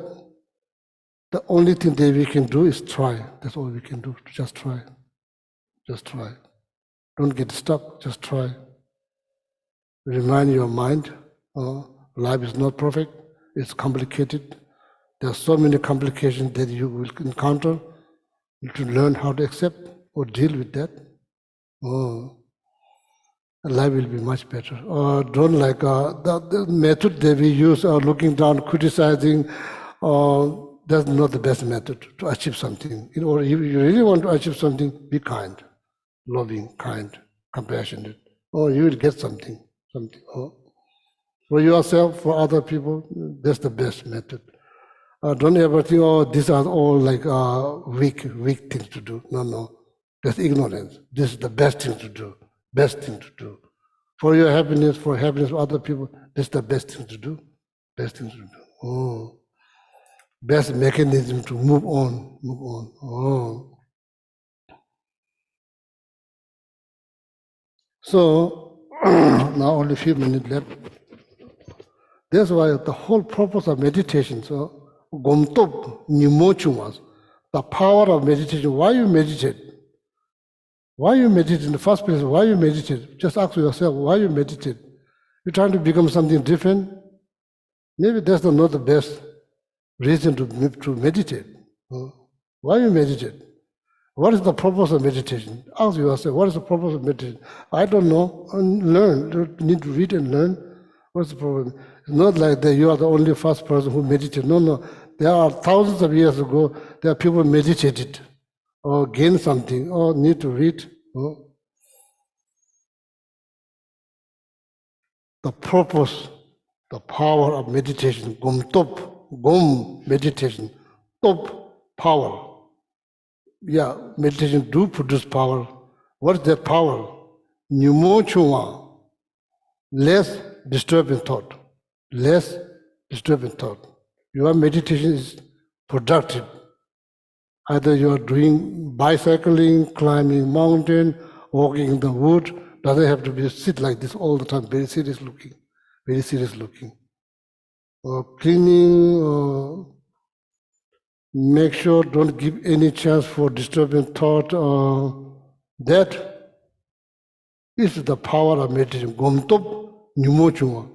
the only thing that we can do is try. That's all we can do. Just try. Just try. Don't get stuck. Just try. Remind your mind, life is not perfect. It's complicated. There are so many complications that you will encounter. To learn how to accept or deal with that. Life will be much better. Don't like the method that we use, looking down, criticizing. That's not the best method to achieve something. Or if you really want to achieve something, be kind, loving, kind, compassionate. You will get something. For yourself, for other people, that's the best method. Don't ever think, these are all like weak things to do. No. That's ignorance. This is the best thing to do. Best thing to do. For your happiness, for happiness of other people, that's the best thing to do. Best thing to do. Best mechanism to move on. So, now only a few minutes left. That's why the whole purpose of meditation, gomtop nimochumas, the power of meditation. Why you meditate? Why you meditate in the first place? Why you meditate? Just ask yourself, why you meditate? You're trying to become something different? Maybe that's not the best reason to meditate. Why you meditate? What is the purpose of meditation? Ask yourself, what is the purpose of meditation? I don't know. Learn. You need to read and learn. What's the problem? It's not like that you are the only first person who meditated. No. There are thousands of years ago, there are people meditated or gain something or need to read. The purpose, the power of meditation, gom meditation, top power. Yeah, meditation do produce power. What is that power? Nyumo chuma, less disturbing thought. Less disturbing thought. Your meditation is productive. Either you are doing bicycling, climbing mountain, walking in the wood, doesn't have to be sit like this all the time, very serious looking. Or cleaning, or make sure don't give any chance for disturbing thought. That is the power of meditation. Gomtop nyumochuma.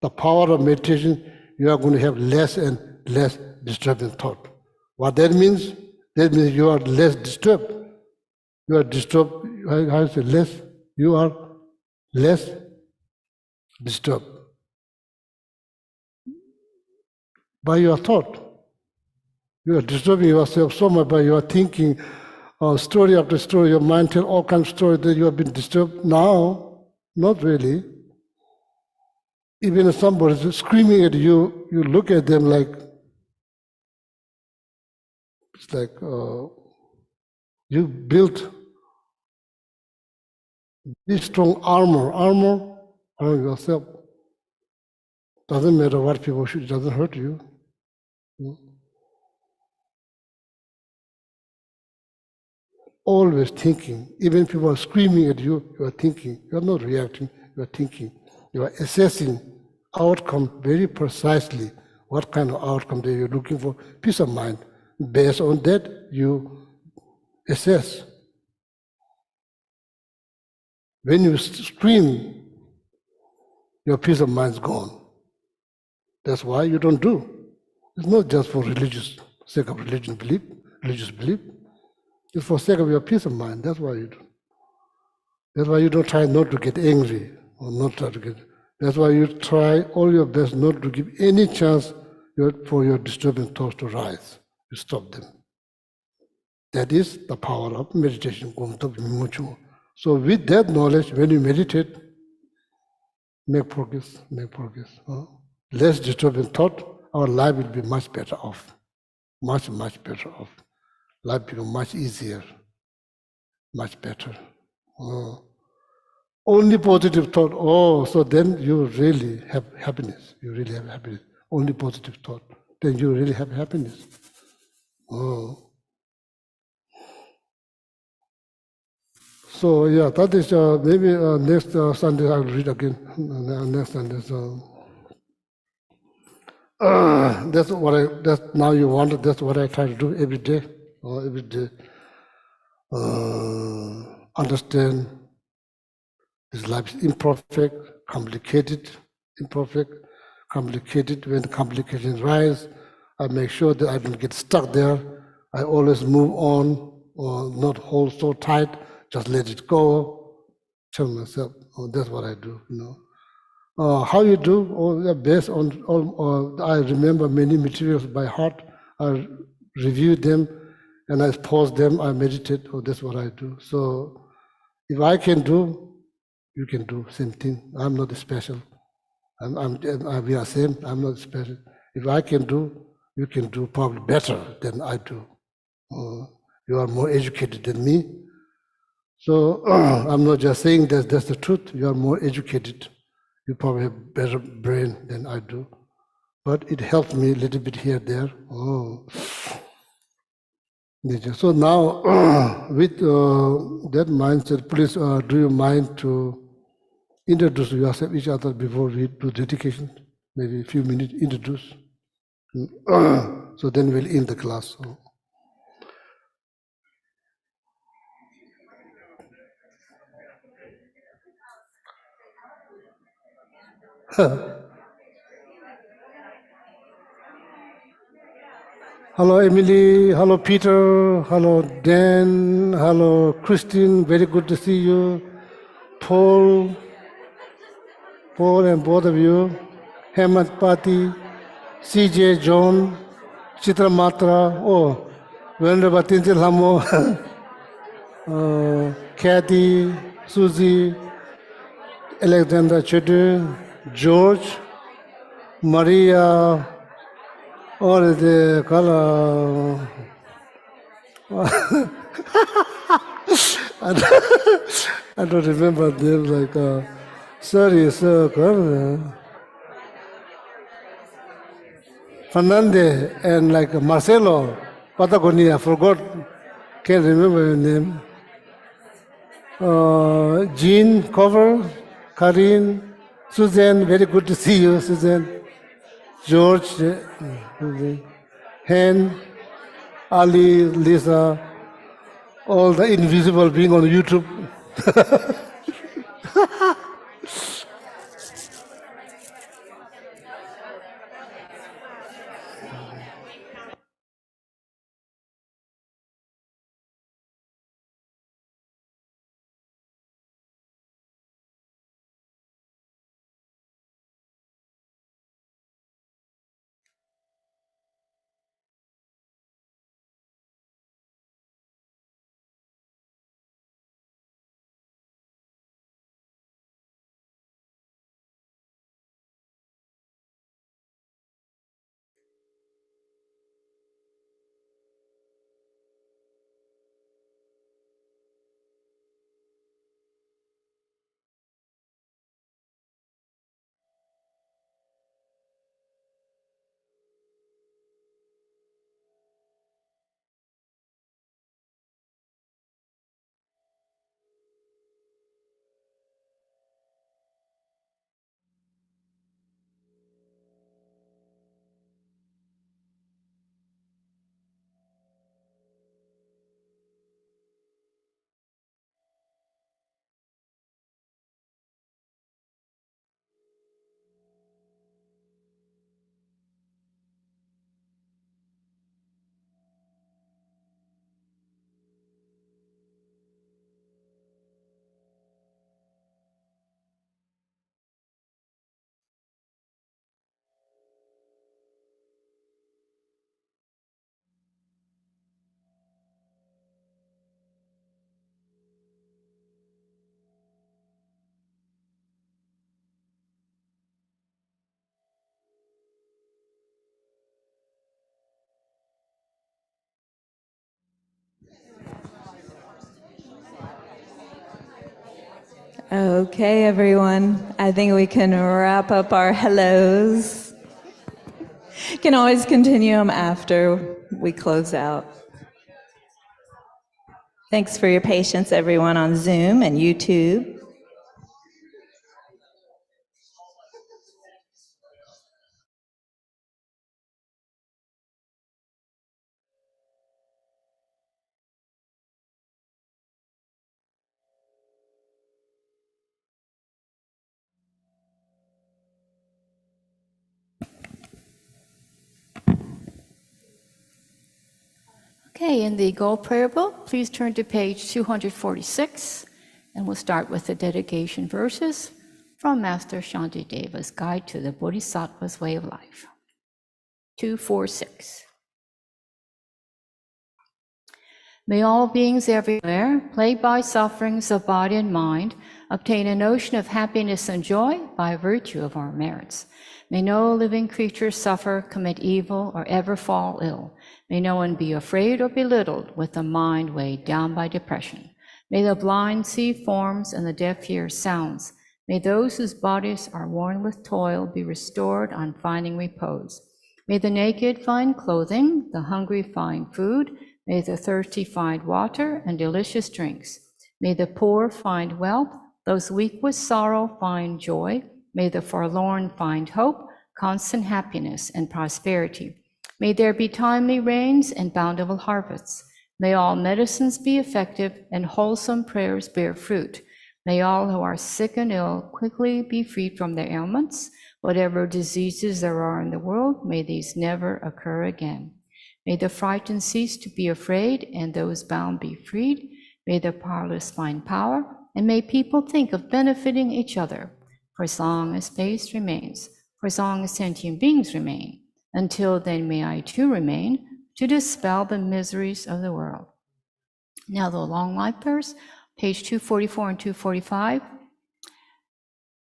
The power of meditation, you are going to have less and less disturbing thought. What that means? That means you are less disturbed. You are disturbed, how you say less? You are less disturbed by your thought. You are disturbing yourself so much by your thinking, story after story, your mind tells all kinds of stories that you have been disturbed. Now, not really. Even if somebody is screaming at you, you look at them like, it's like you built this strong armor around yourself. Doesn't matter what people should, it doesn't hurt you. Always thinking. Even if people are screaming at you, you are thinking. You are not reacting, you are thinking. You are assessing outcome very precisely. What kind of outcome that you're looking for? Peace of mind. Based on that, you assess. When you scream, your peace of mind is gone. That's why you don't do. It's not just for sake of religious belief. It's for sake of your peace of mind. That's why you do. That's why you don't try not to get angry or not try to get. That's why you try all your best not to give any chance for your disturbing thoughts to rise. You stop them. That is the power of meditation. So with that knowledge, when you meditate, make progress. Less disturbing thought, our life will be much better off. Much better off. Life becomes much easier, much better. Only positive thought, so then you really have happiness. You really have happiness. Only positive thought. Then you really have happiness. So yeah, that is maybe next Sunday I'll read again. Next Sunday. So that's what that's now you want. That's what I try to do every day. Every day. Understand his life is imperfect, complicated, imperfect, complicated. When the complications rise, I make sure that I don't get stuck there. I always move on, or not hold so tight. Just let it go. Tell myself, oh, that's what I do. How you do? Oh, based on all. I remember many materials by heart. I review them, and I pause them. I meditate. Oh, that's what I do. So, if I can do, you can do same thing. I'm not special. We are same. I'm not special. If I can do, you can do probably better than I do. You are more educated than me. So I'm not just saying that that's the truth. You are more educated. You probably have better brain than I do. But it helps me a little bit here, there. So now, with that mindset, please do you mind to introduce yourself, each other before we do dedication? Maybe a few minutes introduce. So then we'll end the class. Hello, Emily. Hello, Peter. Hello, Dan. Hello, Christine. Very good to see you. Paul, and both of you. Hemant Pati, CJ, John, Chitra Matra. Oh, Venerable Tintil Hamo, Kathy, Susie, Alexander Chedu, George, Maria, or the color. I don't remember them like sorry, sir, Fernandez and like Marcelo, Patagonia, forgot, can't remember your name. Jean, Cover, Karin, Suzanne, very good to see you, Suzanne. George, Hen, Ali, Lisa, all the invisible being on YouTube. Okay, everyone. I think we can wrap up our hellos. Can always continue them after we close out. Thanks for your patience, everyone on Zoom and YouTube. Okay, in the Gold Prayer Book, please turn to page 246, and we'll start with the dedication verses from Master Shantideva's Guide to the Bodhisattva's Way of Life. 246. May all beings everywhere, plagued by sufferings of body and mind, obtain a notion of happiness and joy by virtue of our merits. May no living creature suffer, commit evil, or ever fall ill. May no one be afraid or belittled with a mind weighed down by depression. May the blind see forms and the deaf hear sounds. May those whose bodies are worn with toil be restored on finding repose. May the naked find clothing, the hungry find food. May the thirsty find water and delicious drinks. May the poor find wealth, those weak with sorrow find joy. May the forlorn find hope, constant happiness, and prosperity. May there be timely rains and bountiful harvests. May all medicines be effective and wholesome prayers bear fruit. May all who are sick and ill quickly be freed from their ailments. Whatever diseases there are in the world, may these never occur again. May the frightened cease to be afraid, and those bound be freed. May the powerless find power, and may people think of benefiting each other, for as long as space remains, for as long as sentient beings remain. Until then may I too remain, to dispel the miseries of the world. Now the long life prayers, page 244 and 245.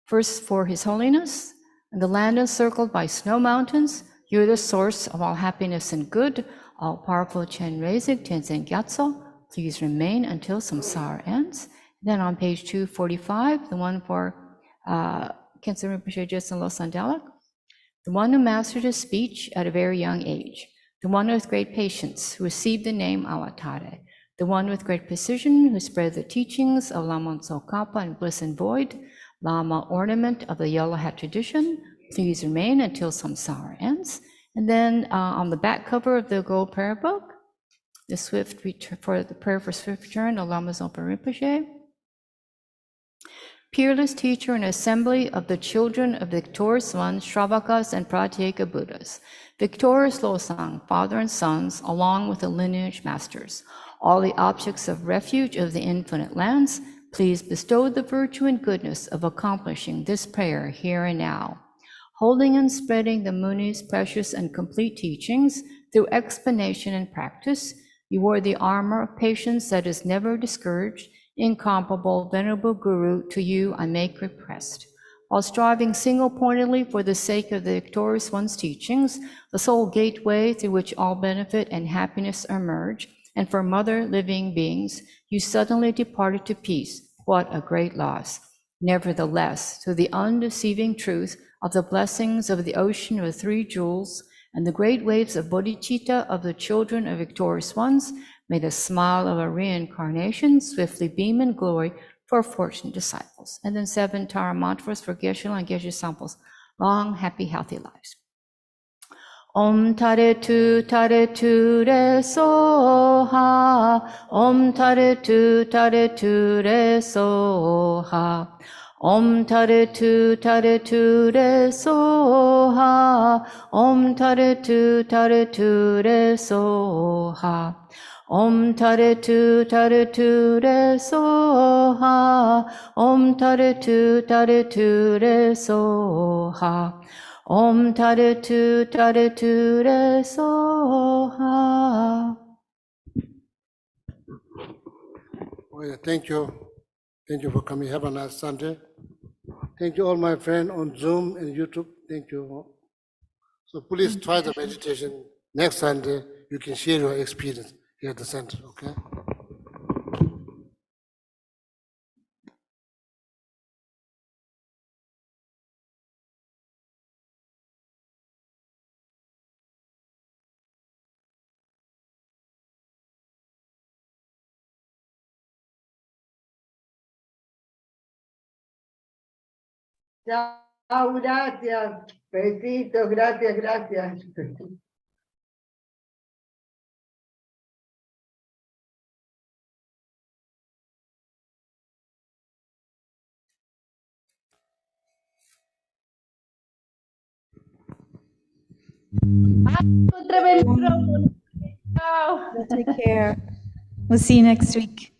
First, for His Holiness, in the land encircled by snow mountains, you are the source of all happiness and good. All-powerful Chen Reizig Tenzin Gyatso, please remain until samsara ends. Then on page 245, the one for Khyentse Rinpoche Jetsun Losang Dalek, the one who mastered his speech at a very young age, the one with great patience who received the name Avatare, the one with great precision who spread the teachings of Lama Tsongkhapa and Bliss and Void, Lama ornament of the Yellow Hat tradition, please remain until samsara ends. And then on the back cover of the Gold Prayer Book, the swift return, for the prayer for swift return of Lama Zopa Rinpoche. Peerless teacher and assembly of the children of victorious ones, Shravakas and Pratyeka Buddhas, victorious Losang, father and sons, along with the lineage masters, all the objects of refuge of the infinite lands, please bestow the virtue and goodness of accomplishing this prayer here and now. Holding and spreading the Muni's precious and complete teachings through explanation and practice, you wore the armor of patience that is never discouraged. Incomparable, venerable Guru, to you I make request. While striving single-pointedly for the sake of the victorious one's teachings, the sole gateway through which all benefit and happiness emerge, and for mother living beings, you suddenly departed to peace. What a great loss. Nevertheless, through the undeceiving truth of the blessings of the ocean of three jewels and the great waves of bodhicitta of the children of victorious ones, may the smile of a reincarnation swiftly beam in glory for fortunate disciples. And then 7 Tara mantras for Geshe-la and Geshe samples. Long, happy, healthy lives. Om Tare Tu Re Soha. Om Tare Tu Re Soha. Om Tare Tu Re Soha. Om Tare Tu Re Soha. Om Tare Tu Re Soha. Om Tare Tu Re Soha. Om Tare Tu Re Soha. Oh, yeah, thank you. Thank you for coming. Have a nice Sunday. Thank you all my friends on Zoom and YouTube. Thank you. So please try the meditation. Next Sunday, you can share your experience here at the center, okay? Chao, gracias. Besitos, gracias, gracias. Take care. We'll see you next week.